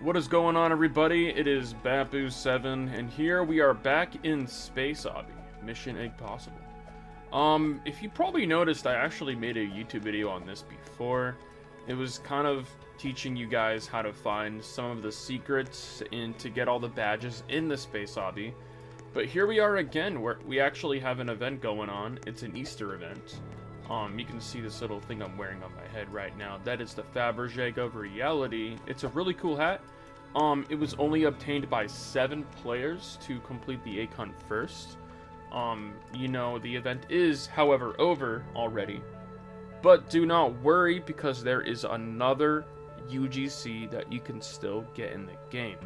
What is going on, everybody? It is Babu7, and here we are back in Space Obby, Mission EGGPOSSIBLE. If you probably noticed, I actually made a YouTube video on this before. It was kind of teaching you guys how to find some of the secrets and to get all the badges in the Space Obby. But here we are again, where we actually have an event going on. It's an Easter event. You can see this little thing I'm wearing on my head right now. That is the Fabergé of Reality. It's a really cool hat. It was only obtained by 7 players to complete the egg hunt first. You know, the event is, however, over already. But do not worry, because there is another UGC that you can still get in the game.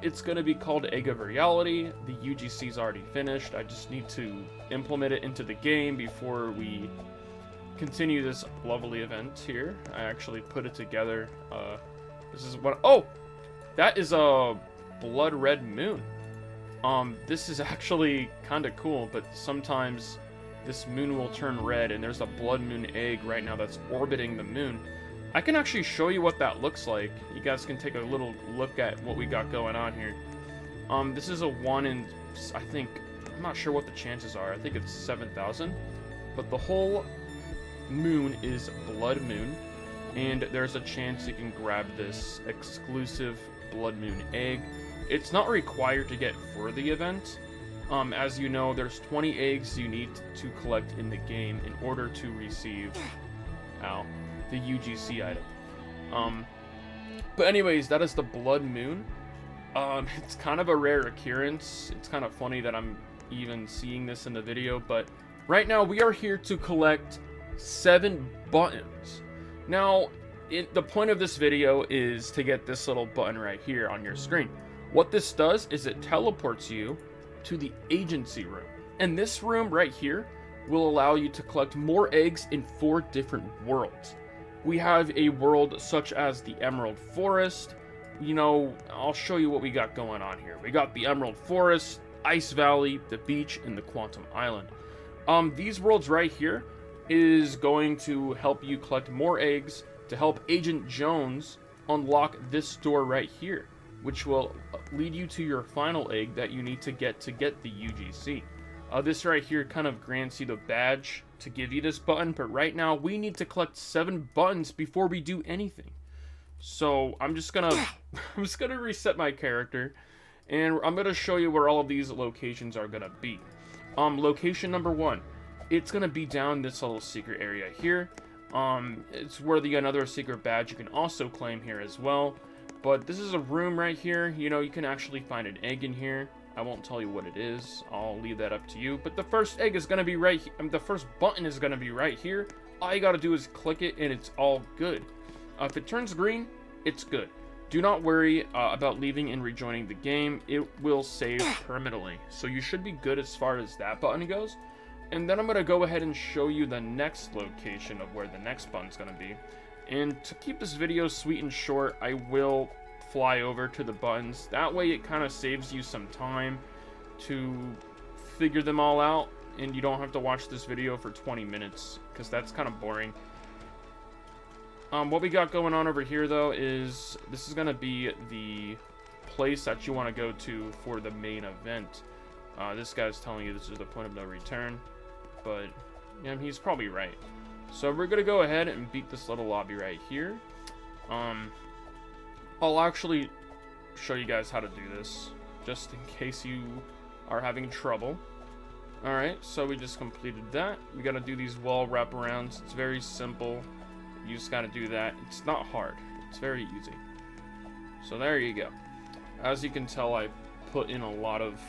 It's going to be called Egg of Reality. The UGC is already finished. I just need to implement it into the game before we continue this lovely event here. I actually put it together. This is what... Oh! That is a blood red moon. This is actually kind of cool, but sometimes this moon will turn red, and there's a blood moon egg right now that's orbiting the moon. I can actually show you what that looks like. You guys can take a little look at what we got going on here. This is a 1 in, I think, I'm not sure what the chances are. I think it's 7,000. But the whole moon is blood moon, and there's a chance you can grab this exclusive blood moon egg. It's not required to get for the event. As you know, there's 20 eggs you need to collect in the game in order to receive the UGC item. But anyways, that is the blood moon. It's kind of a rare occurrence. It's kind of funny that I'm even seeing this in the video, but right now we are here to collect 7 buttons. Now, the point of this video is to get this little button right here on your screen. What this does is it teleports you to the agency room. And this room right here will allow you to collect more eggs in 4 different worlds. We have a world such as the Emerald Forest. You know, I'll show you what we got going on here. We got the Emerald Forest, Ice Valley, the beach, and the Quantum Island. These worlds right here is going to help you collect more eggs to help Agent Jones unlock this door right here, which will lead you to your final egg that you need to get the UGC. This right here kind of grants you the badge to give you this button, but right now we need to collect 7 buttons before we do anything. So I'm just gonna reset my character, and I'm gonna show you where all of these locations are gonna be. Location number 1, it's gonna be down this little secret area here. It's where the another secret badge you can also claim here as well. But this is a room right here. You know, you can actually find an egg in here. I won't tell you what it is. I'll leave that up to you. But the first egg is going to be right here. The first button is going to be right here. All you got to do is click it, and it's all good. If it turns green, it's good. Do not worry about leaving and rejoining the game. It will save permanently. So you should be good as far as that button goes. And then I'm going to go ahead and show you the next location of where the next button's going to be. And to keep this video sweet and short, I will fly over to the buttons. That way it kind of saves you some time to figure them all out, and you don't have to watch this video for 20 minutes, because that's kind of boring. What we got going on over here, though, is this is going to be the place that you want to go to for the main event. This guy's telling you this is the point of no return, but yeah, he's probably right. So we're going to go ahead and beat this little lobby right here. I'll actually show you guys how to do this, just in case you are having trouble. Alright, so we just completed that. We got to do these wall wraparounds. It's very simple. You just got to do that. It's not hard. It's very easy. So there you go. As you can tell, I put in a lot of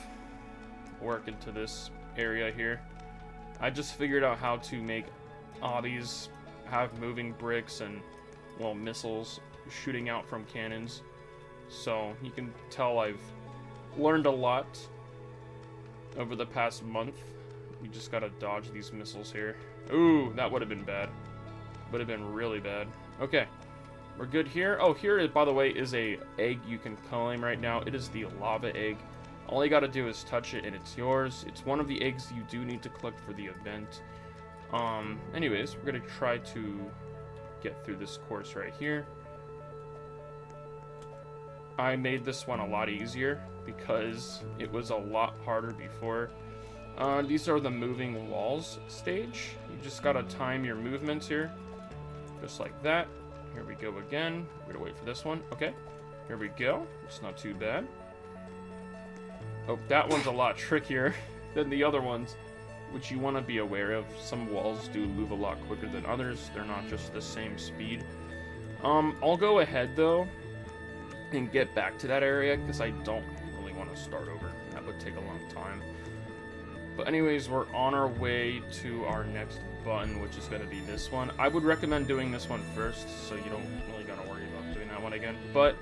work into this area here. I just figured out how to make obbies have moving bricks and, well, missiles shooting out from cannons. So you can tell I've learned a lot over the past month. You just gotta dodge these missiles here. Ooh, that would have been bad. Would have been really bad. Okay, we're good here. Oh, here, by the way, is a egg you can claim right now. It is the lava egg. All you gotta do is touch it and it's yours. It's one of the eggs you do need to collect for the event. Anyways, we're gonna try to get through this course right here. I made this one a lot easier because it was a lot harder before. These are the moving walls stage. You just gotta time your movements here, just like that. Here we go again. We're gonna wait for this one. Okay, here we go. It's not too bad. Oh, that one's a lot trickier than the other ones, which you want to be aware of. Some walls do move a lot quicker than others. They're not just the same speed. I'll go ahead though and get back to that area because I don't really want to start over. That would take a long time. But anyways, we're on our way to our next button, which is going to be this one. I would recommend doing this one first, so you don't really got to worry about doing that one again. But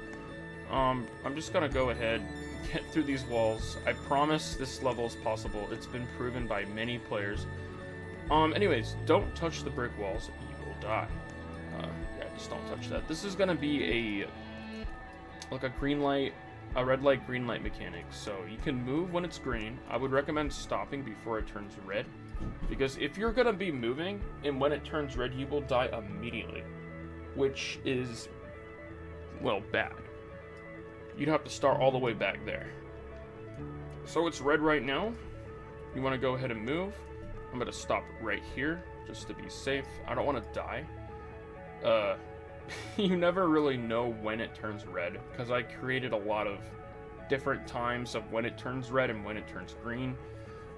I'm just going to go ahead, get through these walls. I promise this level is possible. It's been proven by many players. Anyways, don't touch the brick walls. You will die. Yeah, just don't touch that. This is going to be like a green light, a red light, green light mechanic. So you can move when it's green. I would recommend stopping before it turns red, because if you're going to be moving and when it turns red, you will die immediately, which is, well, bad. You'd have to start all the way back there. So it's red right now. You want to go ahead and move. I'm going to stop right here just to be safe. I don't want to die. You never really know when it turns red, because I created a lot of different times of when it turns red and when it turns green,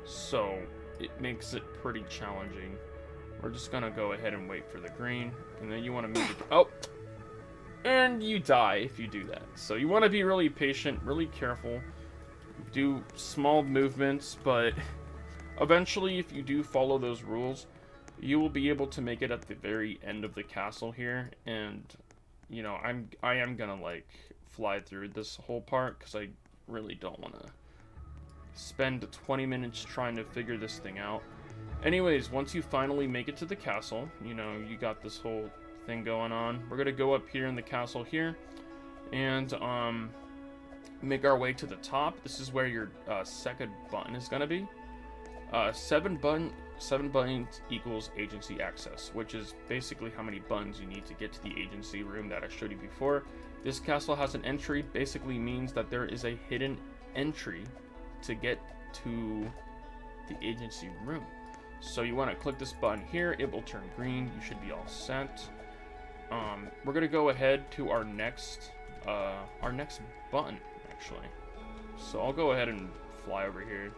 so it makes it pretty challenging. We're just gonna go ahead and wait for the green, and then you want to move it. Oh, and you die if you do that. So you want to be really patient, really careful, do small movements, but eventually if you do follow those rules, you will be able to make it at the very end of the castle here. And you know, I am gonna like fly through this whole part because I really don't want to spend 20 minutes trying to figure this thing out. Anyways, once you finally make it to the castle, you know, you got this whole thing going on. We're gonna go up here in the castle here and make our way to the top. This is where your second button is gonna be. 7 buttons equals agency access, which is basically how many buttons you need to get to the agency room that I showed you before. This castle has an entry, basically means that there is a hidden entry to get to the agency room. So you want to click this button here, it will turn green, you should be all set. We're gonna go ahead to our next button actually. So I'll go ahead and fly over here.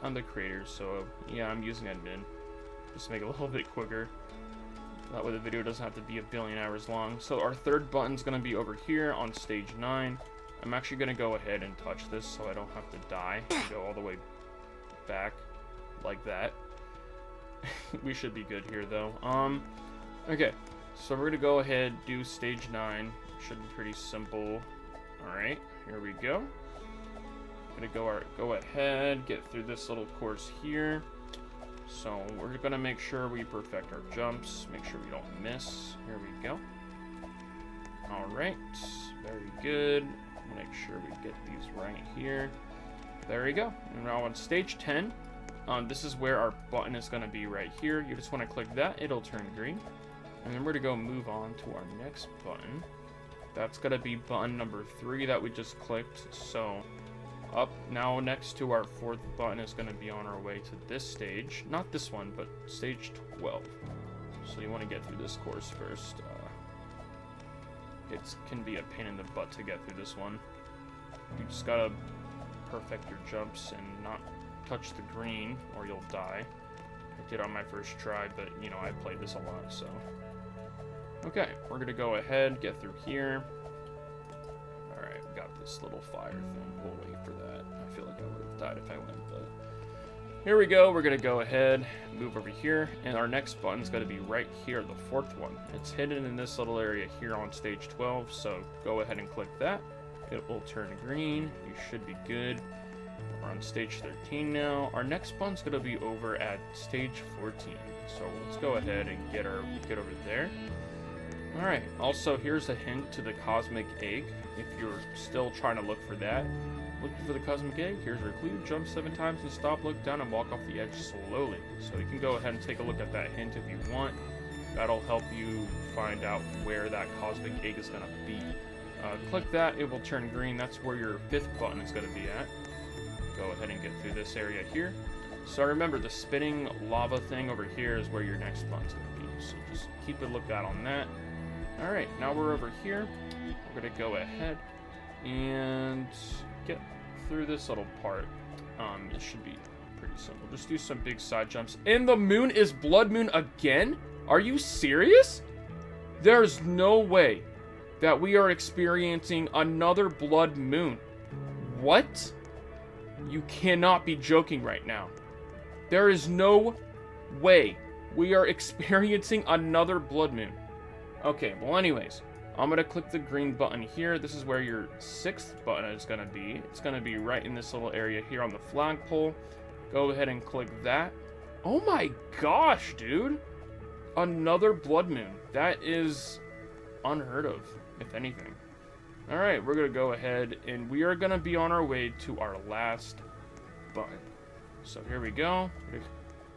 I'm the creator, so yeah, I'm using admin just to make it a little bit quicker. That way the video doesn't have to be a billion hours long. So our third button's gonna be over here on stage 9. I'm actually gonna go ahead and touch this so I don't have to die and go all the way back like that. We should be good here though. Okay, so we're gonna go ahead, do stage 9. Should be pretty simple. Alright, here we go. Gonna go ahead, get through this little course here. So we're gonna make sure we perfect our jumps, make sure we don't miss. Here we go. All right, very good. Make sure we get these right here. There we go. And now on stage 10, this is where our button is gonna be right here. You just want to click that, it'll turn green. And then we're gonna go move on to our next button. That's gonna be button number 3 that we just clicked. So up now next to our 4th button is going to be on our way to this stage, not this one, but stage 12. So you want to get through this course first. It can be a pain in the butt to get through this one. You just gotta perfect your jumps and not touch the green or you'll die. I did on my first try, but you know, I played this a lot, so. Okay, we're gonna go ahead, get through here. Alright, we got this little fire thing. We'll wait for that. I feel like I would have died if I went, but here we go. We're gonna go ahead, move over here, and our next button's gonna be right here, the 4th one. It's hidden in this little area here on stage 12, so go ahead and click that. It will turn green. You should be good. We're on stage 13 now. Our next button's gonna be over at stage 14. So let's go ahead and get over there. Alright, also here's a hint to the cosmic egg. If you're still trying to look for that, looking for the cosmic egg, here's your clue. Jump 7 times and stop, look down, and walk off the edge slowly. So you can go ahead and take a look at that hint if you want. That'll help you find out where that cosmic egg is going to be. Click that, it will turn green. That's where your 5th button is going to be at. Go ahead and get through this area here. So remember, the spinning lava thing over here is where your next button's going to be. So just keep a lookout on that. Alright, now we're over here. We're going to go ahead and get through this little part. It should be pretty simple. Just do some big side jumps. And the moon is blood moon again? Are you serious? There's no way that we are experiencing another blood moon. What? You cannot be joking right now. There is no way we are experiencing another blood moon. Okay, well anyways, I'm going to click the green button here. This is where your 6th button is going to be. It's going to be right in this little area here on the flagpole. Go ahead and click that. Oh my gosh, dude. Another blood moon. That is unheard of, if anything. Alright, we're going to go ahead and we are going to be on our way to our last button. So here we go. We're going to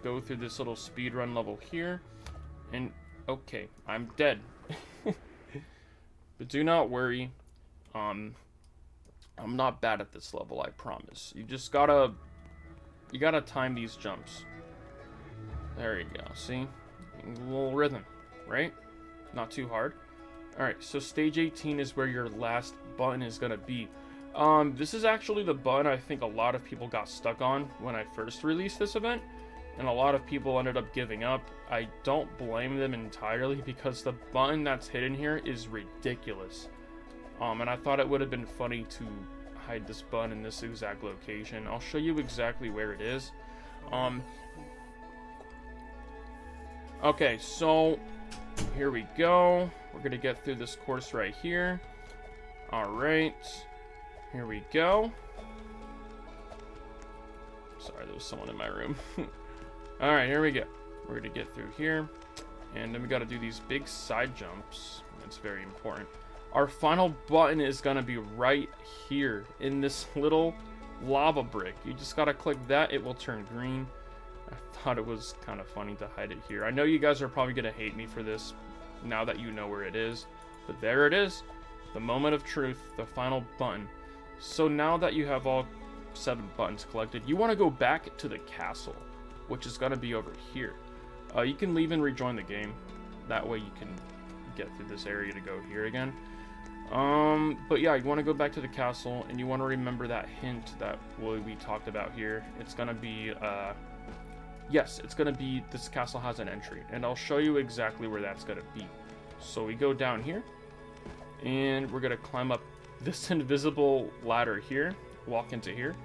go through this little speedrun level here. And, okay, I'm dead. But do not worry. I'm not bad at this level, I promise. You just gotta time these jumps. There you go, see? A little rhythm, right? Not too hard. Alright, so stage 18 is where your last button is gonna be. This is actually the button I think a lot of people got stuck on when I first released this event. And a lot of people ended up giving up. I don't blame them entirely because the button that's hidden here is ridiculous. And I thought it would have been funny to hide this button in this exact location. I'll show you exactly where it is. Okay, so here we go. We're gonna get through this course right here. Alright, here we go. Sorry, there was someone in my room. Alright, here we go. We're going to get through here. And then we got to do these big side jumps. That's very important. Our final button is going to be right here in this little lava brick. You just got to click that. It will turn green. I thought it was kind of funny to hide it here. I know you guys are probably going to hate me for this now that you know where it is. But there it is. The moment of truth. The final button. So now that you have all 7 buttons collected, you want to go back to the castle, which is going to be over here. You can leave and rejoin the game. That way you can get through this area to go here again. But yeah, you want to go back to the castle, and you want to remember that hint that we talked about here. It's going to be, yes, it's going to be, this castle has an entry, and I'll show you exactly where that's going to be. So we go down here, and we're going to climb up this invisible ladder here, walk into here.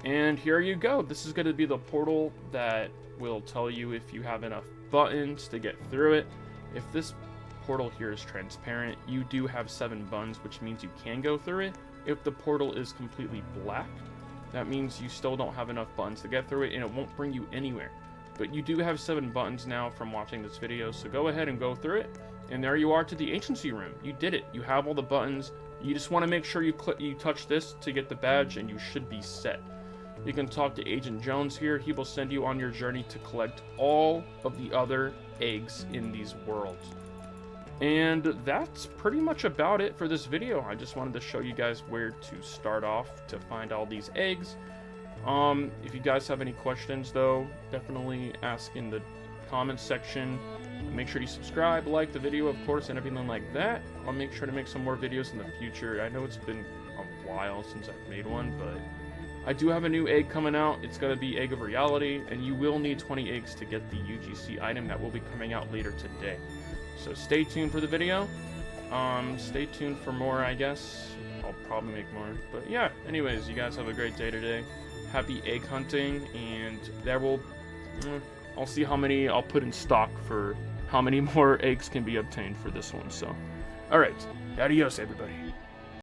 And here you go. This is going to be the portal that will tell you if you have enough buttons to get through it. If this portal here is transparent, you do have 7 buttons, which means you can go through it. If the portal is completely black, that means you still don't have enough buttons to get through it, and it won't bring you anywhere. But you do have 7 buttons now from watching this video, so go ahead and go through it. And there you are to the agency room. You did it. You have all the buttons. You just want to make sure you touch this to get the badge, and you should be set. You can talk to Agent Jones here. He will send you on your journey to collect all of the other eggs in these worlds. And that's pretty much about it for this video. I just wanted to show you guys where to start off to find all these eggs. If you guys have any questions, though, definitely ask in the comments section. Make sure you subscribe, like the video, of course, and everything like that. I'll make sure to make some more videos in the future. I know it's been a while since I've made one, but I do have a new egg coming out. It's going to be Egg of Reality, and you will need 20 eggs to get the UGC item that will be coming out later today. So stay tuned for the video. Stay tuned for more, I guess. I'll probably make more. But yeah, anyways, you guys have a great day today. Happy egg hunting, and there will... I'll see how many I'll put in stock for how many more eggs can be obtained for this one. So, alright. Adios, everybody.